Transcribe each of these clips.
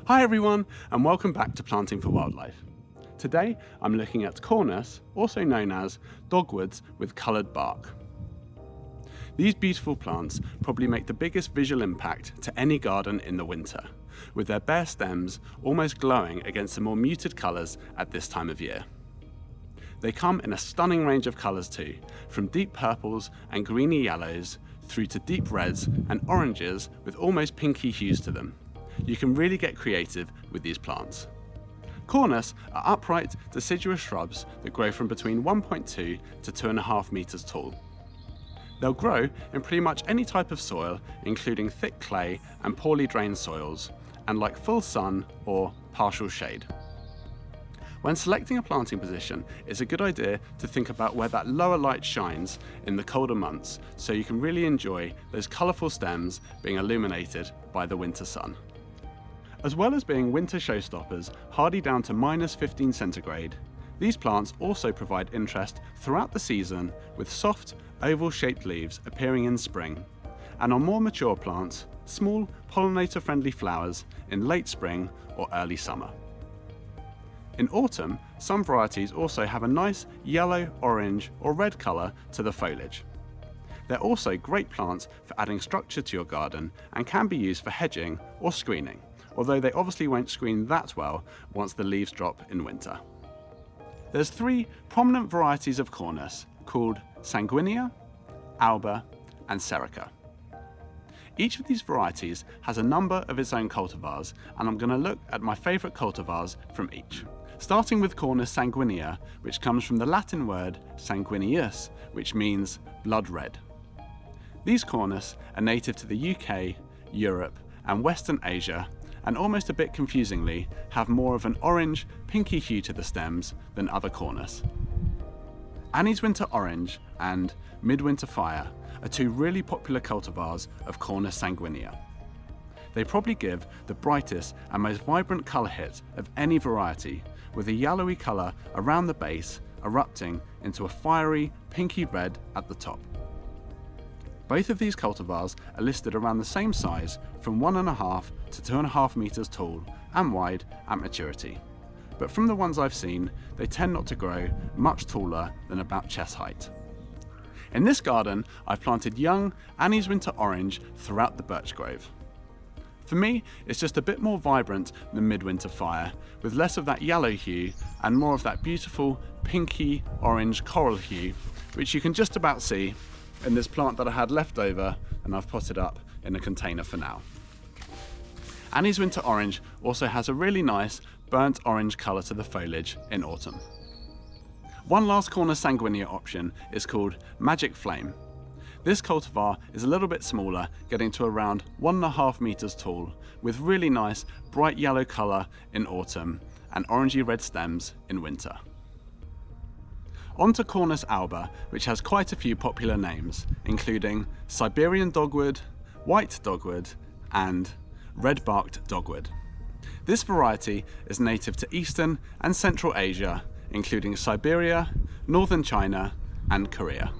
Hi everyone, and welcome back to Planting for Wildlife. Today I'm looking at Cornus, also known as dogwoods with coloured bark. These beautiful plants probably make the biggest visual impact to any garden in the winter, with their bare stems almost glowing against the more muted colours at this time of year. They come in a stunning range of colours too, from deep purples and greeny yellows through to deep reds and oranges with almost pinky hues to them. You can really get creative with these plants. Cornus are upright, deciduous shrubs that grow from between 1.2 to 2.5 metres tall. They'll grow in pretty much any type of soil, including thick clay and poorly drained soils, and like full sun or partial shade. When selecting a planting position, it's a good idea to think about where that lower light shines in the colder months, so you can really enjoy those colourful stems being illuminated by the winter sun. As well as being winter showstoppers, hardy down to -15 centigrade, these plants also provide interest throughout the season with soft, oval-shaped leaves appearing in spring, and on more mature plants, small, pollinator-friendly flowers in late spring or early summer. In autumn, some varieties also have a nice yellow, orange or red colour to the foliage. They're also great plants for adding structure to your garden and can be used for hedging or screening, although they obviously won't screen that well once the leaves drop in winter. There's 3 prominent varieties of Cornus called Sanguinea, Alba and Serica. Each of these varieties has a number of its own cultivars, and I'm going to look at my favourite cultivars from each. Starting with Cornus sanguinea, which comes from the Latin word sanguineus, which means blood red. These Cornus are native to the UK, Europe and Western Asia, and almost a bit confusingly have more of an orange, pinky hue to the stems than other Cornus. Annie's Winter Orange and Midwinter Fire are 2 really popular cultivars of Cornus sanguinea. They probably give the brightest and most vibrant colour hit of any variety, with a yellowy colour around the base erupting into a fiery pinky red at the top. Both of these cultivars are listed around the same size, from 1.5 to 2.5 metres tall and wide at maturity. But from the ones I've seen, they tend not to grow much taller than about chest height. In this garden, I've planted young Annie's Winter Orange throughout the birch grove. For me, it's just a bit more vibrant than Midwinter Fire, with less of that yellow hue and more of that beautiful pinky orange coral hue, which you can just about see in this plant that I had left over and I've potted up in a container for now. Annie's Winter Orange also has a really nice burnt orange colour to the foliage in autumn. One last Cornus sanguinea option is called Magic Flame. This cultivar is a little bit smaller, getting to around 1.5 metres tall, with really nice bright yellow colour in autumn and orangey red stems in winter. On to Cornus alba, which has quite a few popular names, including Siberian dogwood, white dogwood and red-barked dogwood. This variety is native to Eastern and Central Asia, including Siberia, northern China and Korea.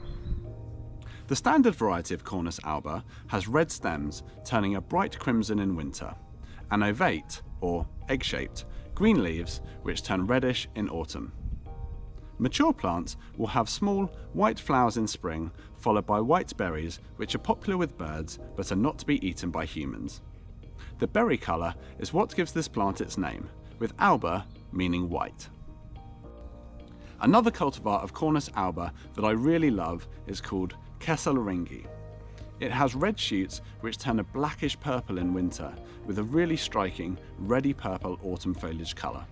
The standard variety of Cornus alba has red stems turning a bright crimson in winter, and ovate, or egg-shaped, green leaves which turn reddish in autumn. Mature plants will have small white flowers in spring, followed by white berries which are popular with birds but are not to be eaten by humans. The berry colour is what gives this plant its name, with alba meaning white. Another cultivar of Cornus alba that I really love is called Kesselringi. It has red shoots which turn a blackish purple in winter, with a really striking reddy purple autumn foliage colour.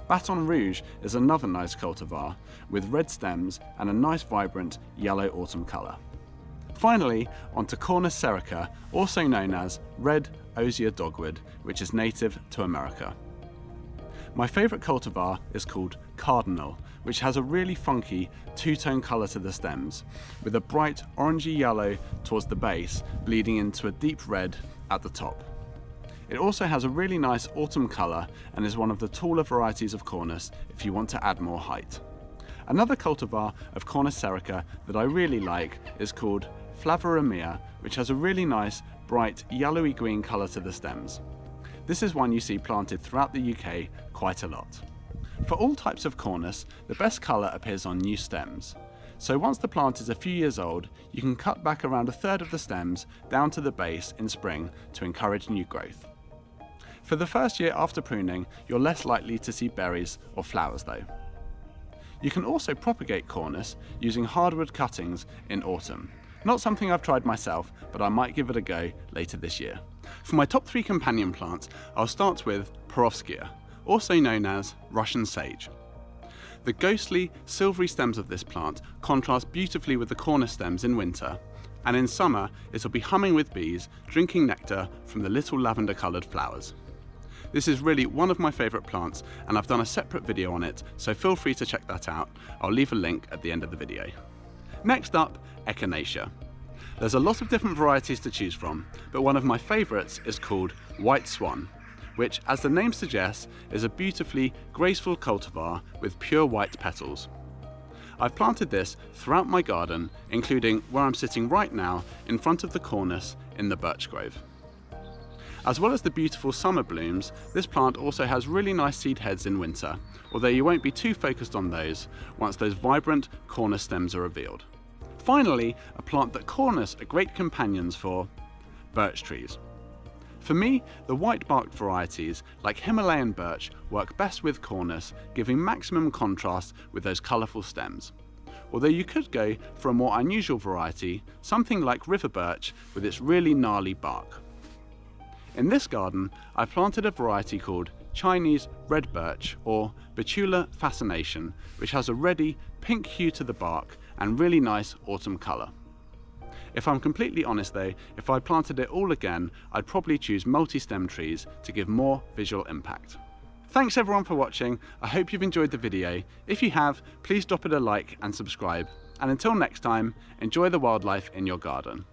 Baton Rouge is another nice cultivar, with red stems and a nice vibrant yellow autumn colour. Finally, onto Cornus serica, also known as red osier dogwood, which is native to America. My favourite cultivar is called Cardinal, which has a really funky 2-tone colour to the stems, with a bright orangey yellow towards the base, bleeding into a deep red at the top. It also has a really nice autumn colour and is one of the taller varieties of Cornus if you want to add more height. Another cultivar of Cornus serica that I really like is called Flavoromia, which has a really nice bright yellowy green colour to the stems. This is one you see planted throughout the UK quite a lot. For all types of Cornus, the best colour appears on new stems. So once the plant is a few years old, you can cut back around a third of the stems down to the base in spring to encourage new growth. For the first year after pruning, you're less likely to see berries or flowers though. You can also propagate Cornus using hardwood cuttings in autumn. Not something I've tried myself, but I might give it a go later this year. For my top 3 companion plants, I'll start with Perovskia, also known as Russian sage. The ghostly, silvery stems of this plant contrast beautifully with the Cornus stems in winter, and in summer it'll be humming with bees, drinking nectar from the little lavender-coloured flowers. This is really one of my favourite plants, and I've done a separate video on it, so feel free to check that out. I'll leave a link at the end of the video. Next up, Echinacea. There's a lot of different varieties to choose from, but one of my favourites is called White Swan, which, as the name suggests, is a beautifully graceful cultivar with pure white petals. I've planted this throughout my garden, including where I'm sitting right now in front of the Cornus in the birch grove. As well as the beautiful summer blooms, this plant also has really nice seed heads in winter, although you won't be too focused on those once those vibrant Cornus stems are revealed. Finally, a plant that Cornus are great companions for: birch trees. For me, the white-barked varieties, like Himalayan birch, work best with Cornus, giving maximum contrast with those colourful stems. Although you could go for a more unusual variety, something like river birch with its really gnarly bark. In this garden, I've planted a variety called Chinese red birch, or Betula fascination, which has a reddy, pink hue to the bark and really nice autumn colour. If I'm completely honest though, if I planted it all again, I'd probably choose multi-stem trees to give more visual impact. Thanks everyone for watching. I hope you've enjoyed the video. If you have, please drop it a like and subscribe. And until next time, enjoy the wildlife in your garden.